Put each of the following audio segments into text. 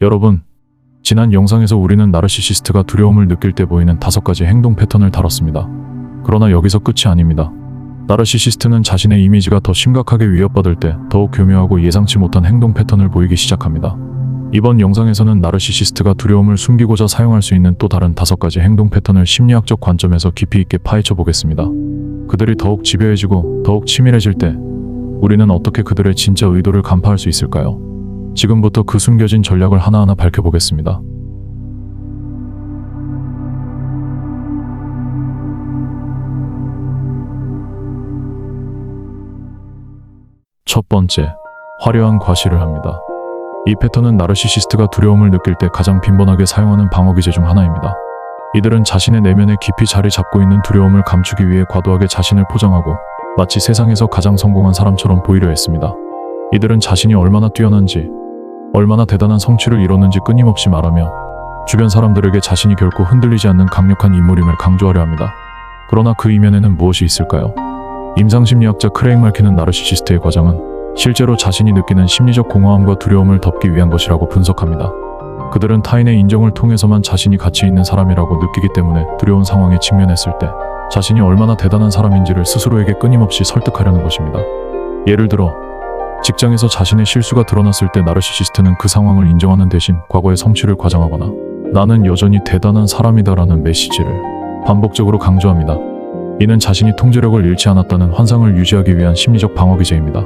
여러분, 지난 영상에서 우리는 나르시시스트가 두려움을 느낄 때 보이는 5가지 행동 패턴을 다뤘습니다. 그러나 여기서 끝이 아닙니다. 나르시시스트는 자신의 이미지가 더 심각하게 위협받을 때 더욱 교묘하고 예상치 못한 행동 패턴을 보이기 시작합니다. 이번 영상에서는 나르시시스트가 두려움을 숨기고자 사용할 수 있는 또 다른 5가지 행동 패턴을 심리학적 관점에서 깊이 있게 파헤쳐 보겠습니다. 그들이 더욱 집요해지고 더욱 치밀해질 때 우리는 어떻게 그들의 진짜 의도를 간파할 수 있을까요? 지금부터 그 숨겨진 전략을 하나하나 밝혀보겠습니다. 첫 번째, 화려한 과시를 합니다. 이 패턴은 나르시시스트가 두려움을 느낄 때 가장 빈번하게 사용하는 방어 기제 중 하나입니다. 이들은 자신의 내면에 깊이 자리 잡고 있는 두려움을 감추기 위해 과도하게 자신을 포장하고 마치 세상에서 가장 성공한 사람처럼 보이려 했습니다. 이들은 자신이 얼마나 뛰어난지, 얼마나 대단한 성취를 이뤘는지 끊임없이 말하며 주변 사람들에게 자신이 결코 흔들리지 않는 강력한 인물임을 강조하려 합니다. 그러나 그 이면에는 무엇이 있을까요? 임상심리학자 크레이그 말키는 나르시시스트의 과정은 실제로 자신이 느끼는 심리적 공허함과 두려움을 덮기 위한 것이라고 분석합니다. 그들은 타인의 인정을 통해서만 자신이 가치 있는 사람이라고 느끼기 때문에 두려운 상황에 직면했을 때 자신이 얼마나 대단한 사람인지를 스스로에게 끊임없이 설득하려는 것입니다. 예를 들어 직장에서 자신의 실수가 드러났을 때 나르시시스트는 그 상황을 인정하는 대신 과거의 성취를 과장하거나 나는 여전히 대단한 사람이다라는 메시지를 반복적으로 강조합니다. 이는 자신이 통제력을 잃지 않았다는 환상을 유지하기 위한 심리적 방어 기제입니다.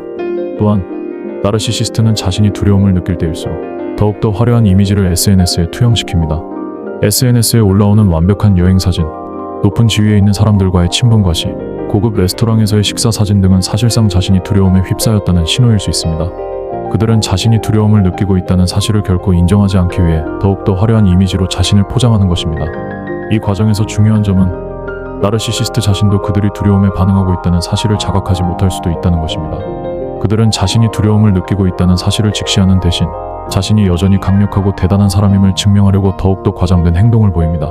또한 나르시시스트는 자신이 두려움을 느낄 때일수록 더욱더 화려한 이미지를 SNS에 투영시킵니다. SNS에 올라오는 완벽한 여행 사진, 높은 지위에 있는 사람들과의 친분 과시, 고급 레스토랑에서의 식사 사진 등은 사실상 자신이 두려움에 휩싸였다는 신호일 수 있습니다. 그들은 자신이 두려움을 느끼고 있다는 사실을 결코 인정하지 않기 위해 더욱더 화려한 이미지로 자신을 포장하는 것입니다. 이 과정에서 중요한 점은 나르시시스트 자신도 그들이 두려움에 반응하고 있다는 사실을 자각하지 못할 수도 있다는 것입니다. 그들은 자신이 두려움을 느끼고 있다는 사실을 직시하는 대신 자신이 여전히 강력하고 대단한 사람임을 증명하려고 더욱더 과장된 행동을 보입니다.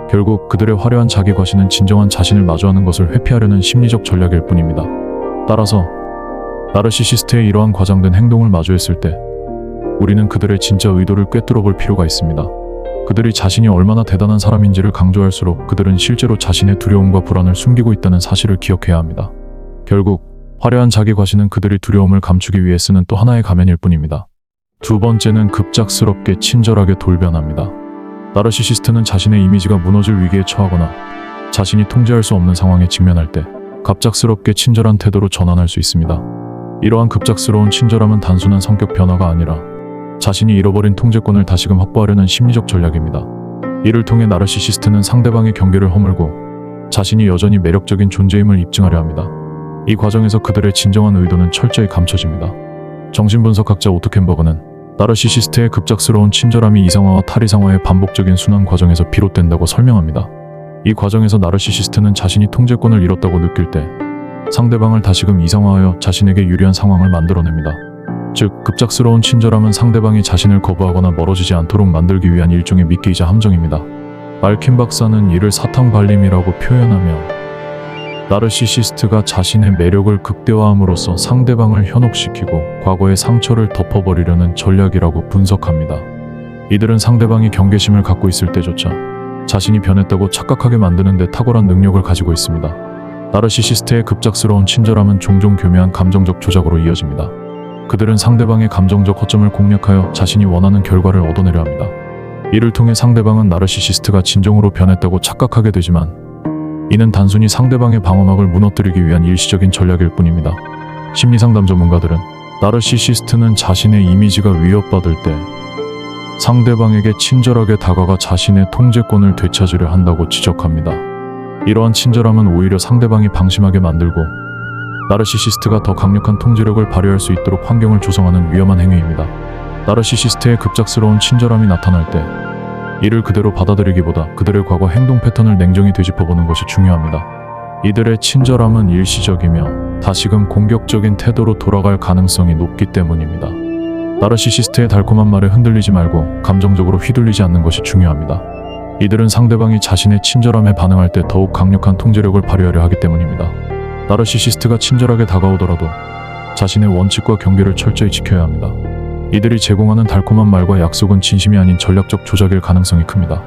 결국 그들의 화려한 자기 과시는 진정한 자신을 마주하는 것을 회피하려는 심리적 전략일 뿐입니다. 따라서 나르시시스트의 이러한 과장된 행동을 마주했을 때 우리는 그들의 진짜 의도를 꿰뚫어 볼 필요가 있습니다. 그들이 자신이 얼마나 대단한 사람인지를 강조할수록 그들은 실제로 자신의 두려움과 불안을 숨기고 있다는 사실을 기억해야 합니다. 결국 화려한 자기 과시는 그들이 두려움을 감추기 위해 쓰는 또 하나의 가면일 뿐입니다. 두 번째는 급작스럽게 친절하게 돌변합니다. 나르시시스트는 자신의 이미지가 무너질 위기에 처하거나 자신이 통제할 수 없는 상황에 직면할 때 갑작스럽게 친절한 태도로 전환할 수 있습니다. 이러한 급작스러운 친절함은 단순한 성격 변화가 아니라 자신이 잃어버린 통제권을 다시금 확보하려는 심리적 전략입니다. 이를 통해 나르시시스트는 상대방의 경계를 허물고 자신이 여전히 매력적인 존재임을 입증하려 합니다. 이 과정에서 그들의 진정한 의도는 철저히 감춰집니다. 정신분석학자 오토 캔버그는 나르시시스트의 급작스러운 친절함이 이상화와 탈이상화의 반복적인 순환 과정에서 비롯된다고 설명합니다. 이 과정에서 나르시시스트는 자신이 통제권을 잃었다고 느낄 때 상대방을 다시금 이상화하여 자신에게 유리한 상황을 만들어냅니다. 즉, 급작스러운 친절함은 상대방이 자신을 거부하거나 멀어지지 않도록 만들기 위한 일종의 미끼이자 함정입니다. 말킨 박사는 이를 사탕발림이라고 표현하며 나르시시스트가 자신의 매력을 극대화함으로써 상대방을 현혹시키고 과거의 상처를 덮어버리려는 전략이라고 분석합니다. 이들은 상대방이 경계심을 갖고 있을 때조차 자신이 변했다고 착각하게 만드는 데 탁월한 능력을 가지고 있습니다. 나르시시스트의 급작스러운 친절함은 종종 교묘한 감정적 조작으로 이어집니다. 그들은 상대방의 감정적 허점을 공략하여 자신이 원하는 결과를 얻어내려 합니다. 이를 통해 상대방은 나르시시스트가 진정으로 변했다고 착각하게 되지만 이는 단순히 상대방의 방어막을 무너뜨리기 위한 일시적인 전략일 뿐입니다. 심리상담 전문가들은 나르시시스트는 자신의 이미지가 위협받을 때 상대방에게 친절하게 다가가 자신의 통제권을 되찾으려 한다고 지적합니다. 이러한 친절함은 오히려 상대방이 방심하게 만들고 나르시시스트가 더 강력한 통제력을 발휘할 수 있도록 환경을 조성하는 위험한 행위입니다. 나르시시스트의 급작스러운 친절함이 나타날 때 이를 그대로 받아들이기보다 그들의 과거 행동 패턴을 냉정히 되짚어보는 것이 중요합니다. 이들의 친절함은 일시적이며 다시금 공격적인 태도로 돌아갈 가능성이 높기 때문입니다. 나르시시스트의 달콤한 말에 흔들리지 말고 감정적으로 휘둘리지 않는 것이 중요합니다. 이들은 상대방이 자신의 친절함에 반응할 때 더욱 강력한 통제력을 발휘하려 하기 때문입니다. 나르시시스트가 친절하게 다가오더라도 자신의 원칙과 경계를 철저히 지켜야 합니다. 이들이 제공하는 달콤한 말과 약속은 진심이 아닌 전략적 조작일 가능성이 큽니다.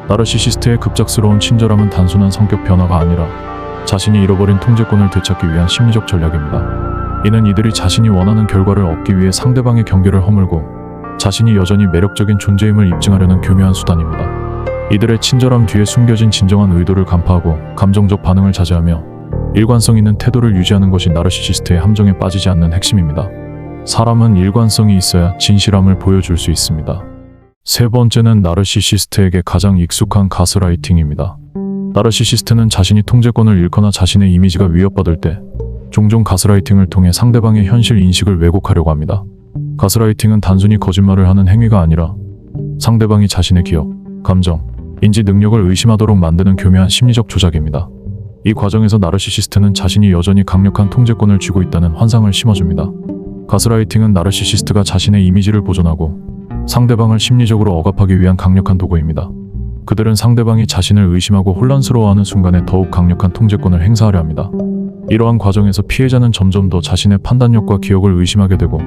나르시시스트의 급작스러운 친절함은 단순한 성격 변화가 아니라 자신이 잃어버린 통제권을 되찾기 위한 심리적 전략입니다. 이는 이들이 자신이 원하는 결과를 얻기 위해 상대방의 경계를 허물고 자신이 여전히 매력적인 존재임을 입증하려는 교묘한 수단입니다. 이들의 친절함 뒤에 숨겨진 진정한 의도를 간파하고 감정적 반응을 자제하며 일관성 있는 태도를 유지하는 것이 나르시시스트의 함정에 빠지지 않는 핵심입니다. 사람은 일관성이 있어야 진실함을 보여줄 수 있습니다. 세 번째는 나르시시스트에게 가장 익숙한 가스라이팅입니다. 나르시시스트는 자신이 통제권을 잃거나 자신의 이미지가 위협받을 때 종종 가스라이팅을 통해 상대방의 현실 인식을 왜곡하려고 합니다. 가스라이팅은 단순히 거짓말을 하는 행위가 아니라 상대방이 자신의 기억, 감정, 인지 능력을 의심하도록 만드는 교묘한 심리적 조작입니다. 이 과정에서 나르시시스트는 자신이 여전히 강력한 통제권을 쥐고 있다는 환상을 심어줍니다. 가스라이팅은 나르시시스트가 자신의 이미지를 보존하고 상대방을 심리적으로 억압하기 위한 강력한 도구입니다. 그들은 상대방이 자신을 의심하고 혼란스러워하는 순간에 더욱 강력한 통제권을 행사하려 합니다. 이러한 과정에서 피해자는 점점 더 자신의 판단력과 기억을 의심하게 되고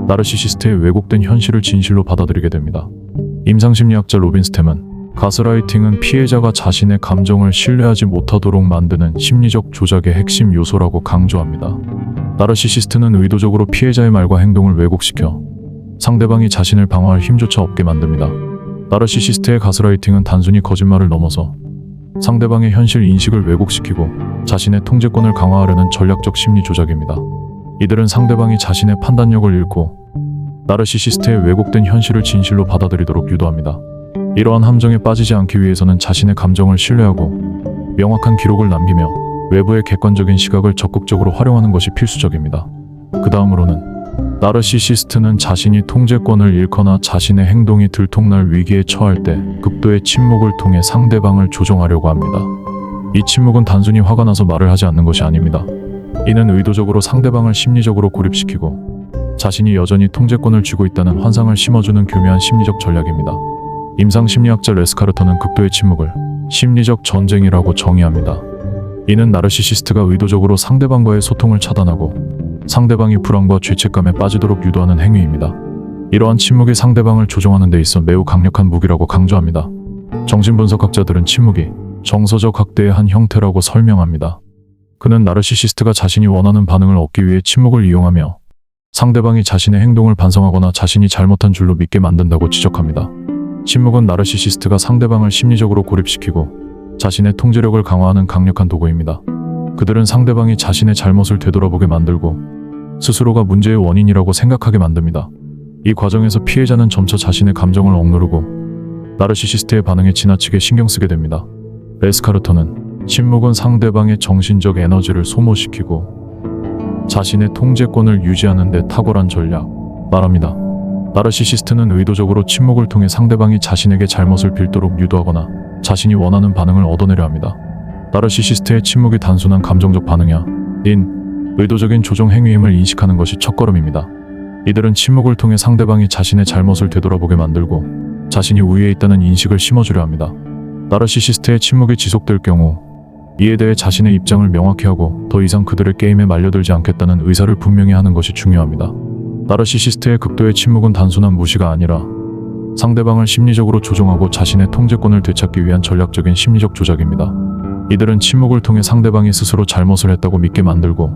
나르시시스트의 왜곡된 현실을 진실로 받아들이게 됩니다. 임상심리학자 로빈 스템은 가스라이팅은 피해자가 자신의 감정을 신뢰하지 못하도록 만드는 심리적 조작의 핵심 요소라고 강조합니다. 나르시시스트는 의도적으로 피해자의 말과 행동을 왜곡시켜 상대방이 자신을 방어할 힘조차 없게 만듭니다. 나르시시스트의 가스라이팅은 단순히 거짓말을 넘어서 상대방의 현실 인식을 왜곡시키고 자신의 통제권을 강화하려는 전략적 심리 조작입니다. 이들은 상대방이 자신의 판단력을 잃고 나르시시스트의 왜곡된 현실을 진실로 받아들이도록 유도합니다. 이러한 함정에 빠지지 않기 위해서는 자신의 감정을 신뢰하고 명확한 기록을 남기며 외부의 객관적인 시각을 적극적으로 활용하는 것이 필수적입니다. 그 다음으로는 나르시시스트는 자신이 통제권을 잃거나 자신의 행동이 들통날 위기에 처할 때 극도의 침묵을 통해 상대방을 조종하려고 합니다. 이 침묵은 단순히 화가 나서 말을 하지 않는 것이 아닙니다. 이는 의도적으로 상대방을 심리적으로 고립시키고 자신이 여전히 통제권을 쥐고 있다는 환상을 심어주는 교묘한 심리적 전략입니다. 임상심리학자 레스카르터는 극도의 침묵을 심리적 전쟁이라고 정의합니다. 이는 나르시시스트가 의도적으로 상대방과의 소통을 차단하고 상대방이 불안과 죄책감에 빠지도록 유도하는 행위입니다. 이러한 침묵이 상대방을 조종하는 데 있어 매우 강력한 무기라고 강조합니다. 정신분석학자들은 침묵이 정서적 학대의 한 형태라고 설명합니다. 그는 나르시시스트가 자신이 원하는 반응을 얻기 위해 침묵을 이용하며 상대방이 자신의 행동을 반성하거나 자신이 잘못한 줄로 믿게 만든다고 지적합니다. 침묵은 나르시시스트가 상대방을 심리적으로 고립시키고 자신의 통제력을 강화하는 강력한 도구입니다. 그들은 상대방이 자신의 잘못을 되돌아보게 만들고 스스로가 문제의 원인이라고 생각하게 만듭니다. 이 과정에서 피해자는 점차 자신의 감정을 억누르고 나르시시스트의 반응에 지나치게 신경 쓰게 됩니다. 레스카르터는 침묵은 상대방의 정신적 에너지를 소모시키고 자신의 통제권을 유지하는 데 탁월한 전략 말합니다. 나르시시스트는 의도적으로 침묵을 통해 상대방이 자신에게 잘못을 빌도록 유도하거나 자신이 원하는 반응을 얻어내려 합니다. 나르시시스트의 침묵이 단순한 감정적 반응이야 의도적인 조종 행위임을 인식하는 것이 첫걸음입니다. 이들은 침묵을 통해 상대방이 자신의 잘못을 되돌아보게 만들고 자신이 우위에 있다는 인식을 심어주려 합니다. 나르시시스트의 침묵이 지속될 경우 이에 대해 자신의 입장을 명확히 하고 더 이상 그들의 게임에 말려들지 않겠다는 의사를 분명히 하는 것이 중요합니다. 나르시시스트의 극도의 침묵은 단순한 무시가 아니라 상대방을 심리적으로 조종하고 자신의 통제권을 되찾기 위한 전략적인 심리적 조작입니다. 이들은 침묵을 통해 상대방이 스스로 잘못을 했다고 믿게 만들고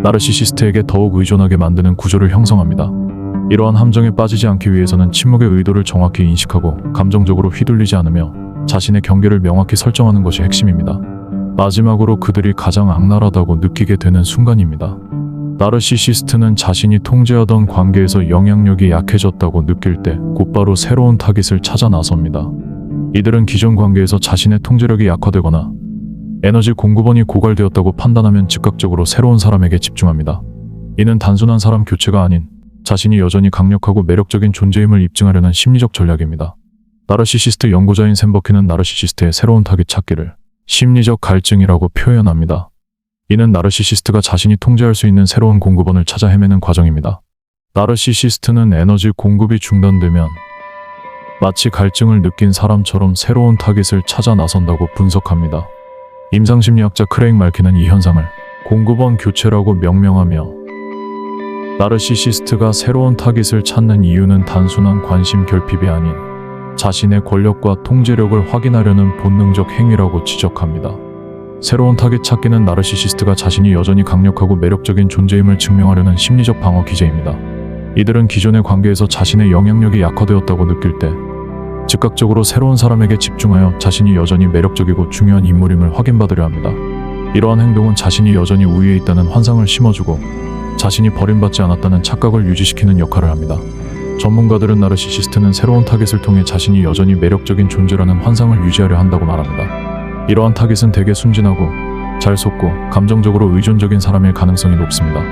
나르시시스트에게 더욱 의존하게 만드는 구조를 형성합니다. 이러한 함정에 빠지지 않기 위해서는 침묵의 의도를 정확히 인식하고 감정적으로 휘둘리지 않으며 자신의 경계를 명확히 설정하는 것이 핵심입니다. 마지막으로 그들이 가장 악랄하다고 느끼게 되는 순간입니다. 나르시시스트는 자신이 통제하던 관계에서 영향력이 약해졌다고 느낄 때 곧바로 새로운 타깃을 찾아 나섭니다. 이들은 기존 관계에서 자신의 통제력이 약화되거나 에너지 공급원이 고갈되었다고 판단하면 즉각적으로 새로운 사람에게 집중합니다. 이는 단순한 사람 교체가 아닌 자신이 여전히 강력하고 매력적인 존재임을 입증하려는 심리적 전략입니다. 나르시시스트 연구자인 샘 버키는 나르시시스트의 새로운 타깃 찾기를 심리적 갈증이라고 표현합니다. 이는 나르시시스트가 자신이 통제할 수 있는 새로운 공급원을 찾아 헤매는 과정입니다. 나르시시스트는 에너지 공급이 중단되면 마치 갈증을 느낀 사람처럼 새로운 타깃을 찾아 나선다고 분석합니다. 임상심리학자 크레이그 말키는 이 현상을 공급원 교체라고 명명하며 나르시시스트가 새로운 타깃을 찾는 이유는 단순한 관심 결핍이 아닌 자신의 권력과 통제력을 확인하려는 본능적 행위라고 지적합니다. 새로운 타깃 찾기는 나르시시스트가 자신이 여전히 강력하고 매력적인 존재임을 증명하려는 심리적 방어 기제입니다. 이들은 기존의 관계에서 자신의 영향력이 약화되었다고 느낄 때 즉각적으로 새로운 사람에게 집중하여 자신이 여전히 매력적이고 중요한 인물임을 확인받으려 합니다. 이러한 행동은 자신이 여전히 우위에 있다는 환상을 심어주고 자신이 버림받지 않았다는 착각을 유지시키는 역할을 합니다. 전문가들은 나르시시스트는 새로운 타깃을 통해 자신이 여전히 매력적인 존재라는 환상을 유지하려 한다고 말합니다. 이러한 타깃은 대개 순진하고 잘 속고 감정적으로 의존적인 사람일 가능성이 높습니다.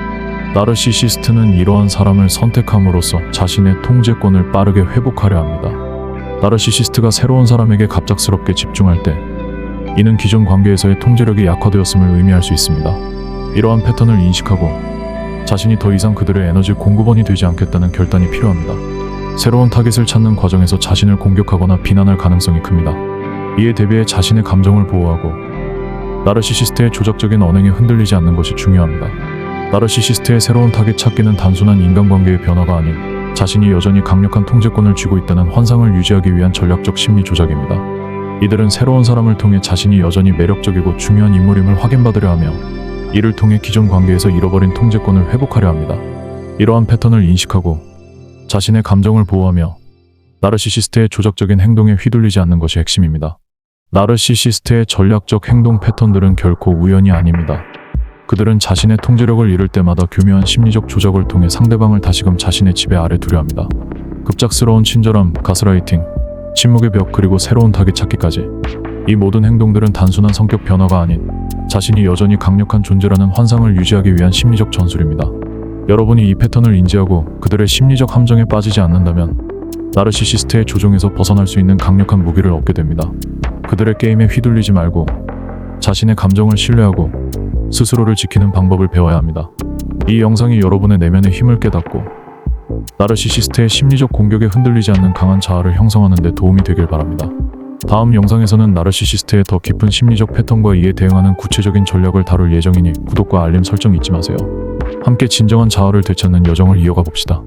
나르시시스트는 이러한 사람을 선택함으로써 자신의 통제권을 빠르게 회복하려 합니다. 나르시시스트가 새로운 사람에게 갑작스럽게 집중할 때 이는 기존 관계에서의 통제력이 약화되었음을 의미할 수 있습니다. 이러한 패턴을 인식하고 자신이 더 이상 그들의 에너지 공급원이 되지 않겠다는 결단이 필요합니다. 새로운 타깃을 찾는 과정에서 자신을 공격하거나 비난할 가능성이 큽니다. 이에 대비해 자신의 감정을 보호하고 나르시시스트의 조작적인 언행에 흔들리지 않는 것이 중요합니다. 나르시시스트의 새로운 타깃 찾기는 단순한 인간관계의 변화가 아닌 자신이 여전히 강력한 통제권을 쥐고 있다는 환상을 유지하기 위한 전략적 심리 조작입니다. 이들은 새로운 사람을 통해 자신이 여전히 매력적이고 중요한 인물임을 확인받으려 하며 이를 통해 기존 관계에서 잃어버린 통제권을 회복하려 합니다. 이러한 패턴을 인식하고 자신의 감정을 보호하며 나르시시스트의 조작적인 행동에 휘둘리지 않는 것이 핵심입니다. 나르시시스트의 전략적 행동 패턴들은 결코 우연이 아닙니다. 그들은 자신의 통제력을 잃을 때마다 교묘한 심리적 조작을 통해 상대방을 다시금 자신의 지배 아래 두려 합니다. 급작스러운 친절함, 가스라이팅, 침묵의 벽, 그리고 새로운 타깃 찾기까지. 이 모든 행동들은 단순한 성격 변화가 아닌 자신이 여전히 강력한 존재라는 환상을 유지하기 위한 심리적 전술입니다. 여러분이 이 패턴을 인지하고 그들의 심리적 함정에 빠지지 않는다면 나르시시스트의 조종에서 벗어날 수 있는 강력한 무기를 얻게 됩니다. 그들의 게임에 휘둘리지 말고 자신의 감정을 신뢰하고 스스로를 지키는 방법을 배워야 합니다. 이 영상이 여러분의 내면의 힘을 깨닫고 나르시시스트의 심리적 공격에 흔들리지 않는 강한 자아를 형성하는 데 도움이 되길 바랍니다. 다음 영상에서는 나르시시스트의 더 깊은 심리적 패턴과 이에 대응하는 구체적인 전략을 다룰 예정이니 구독과 알림 설정 잊지 마세요. 함께 진정한 자아를 되찾는 여정을 이어가 봅시다.